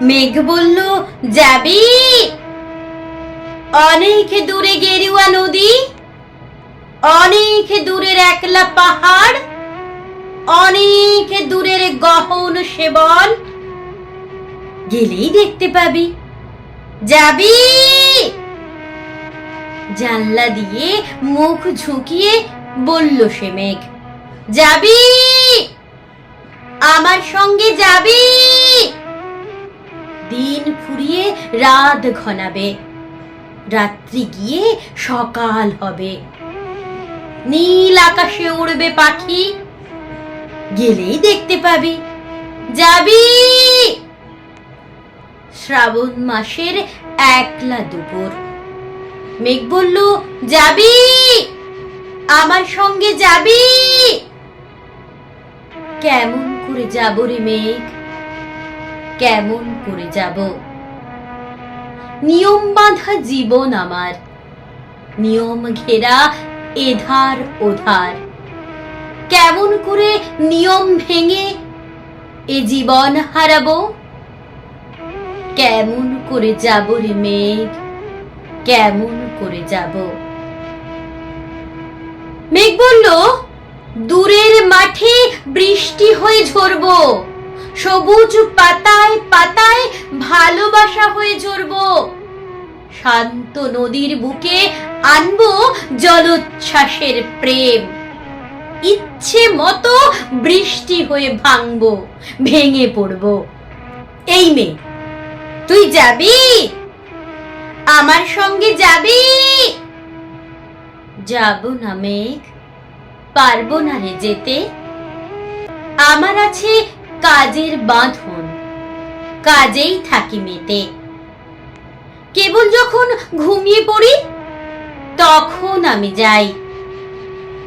মেঘ বলল, যাবি? অনেক দূরে গেরুয়া নদী, অনেক দূরের একলা পাহাড়, অনেক দূরের গহন সেবন, গেলেই দেখতে পাবি। যাবি? জানলা দিয়ে মুখ ঝুঁকিয়ে বলল সে মেঘ, যাবি? আমার সঙ্গে যাবি? দিন ফুরিয়ে রাত ঘনাবে, রাত্রি গিয়ে সকাল হবে, নীল আকাশে উড়বে পাখি, গেলেই দেখতে পাবি। যাবি? শ্রাবণ মাসের একলা দুপুর। মেঘ বলল, যাবি? আমার সঙ্গে যাবি? কেমন করে যাব রে মেঘ, কেমন করে যাব? নিয়ম বাঁধা জীবন আমার, নিয়ম ঘেরা এধার ওধার, কেমন করে নিয়ম ভেঙে এ জীবন হারাবো? কেমন করে যাব রে মেঘ, কেমন করে যাব? মেঘ বলল, দূরের মাঠে বৃষ্টি হয়ে ঝরবো, সবুজ পাতায় পাতায় ভালোবাসা হয়ে ঝরবো, শান্ত নদীর বুকে আনবো জলোচ্ছ্বাসের প্রেম, ইচ্ছে মতো বৃষ্টি হয়ে ভাঙবো, ভেঙে পড়বো। এই মেঘ, তুই যাবি? আমার সঙ্গে যাবি? যাব না মেঘ, পারবো না রে যেতে। আমার আছে কাজের বাঁধন, কাজেই থাকি মেতে। কেবল যখন ঘুমিয়ে পড়ি তখন আমি যাই,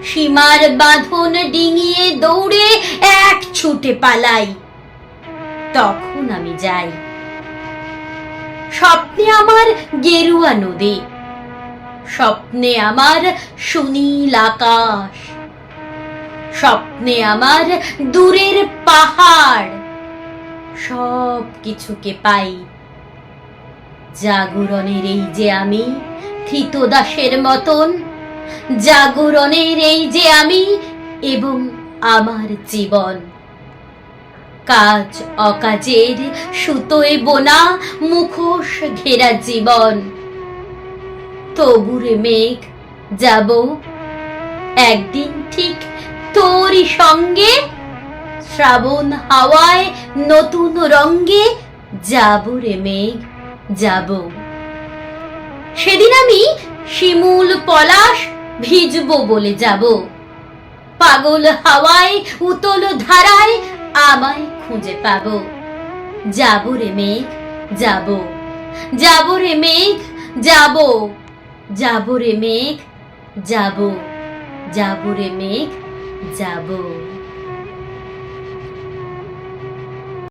সীমার বাঁধন ডিঙিয়ে দৌড়ে এক ছুটে পালাই, তখন আমি যাই। স্বপ্নে আমার গেরুয়া নদী, স্বপ্নে আমার সুনীল আকাশ, স্বপ্নে আমার দূরের পাহাড়, সব কিছুকে পাই। জাগরণের এই যে আমি থিতদাসের মতন, জাগরণের এই যে আমি এবং আমার জীবন, কাজ অকাজের সুতোয় বোনা মুখোশ ঘেরা জীবন। তবুরে মেঘ, যাব একদিন ঠিক তোরই সঙ্গে, শ্রাবণ হাওয়ায় নতুন রঙ্গে যাব রে মেঘ, যাব। সেদিন আমি শিমুল পলাশ ভিজবো বলে যাব, পাগল হাওয়ায় উতল ধারায় আমায় খুঁজে পাবো। যাব রে মেঘ, যাব, যাব রে মেঘ, যাব, যাব রে মেঘ, যাব, যাব রে মেঘ, যাব।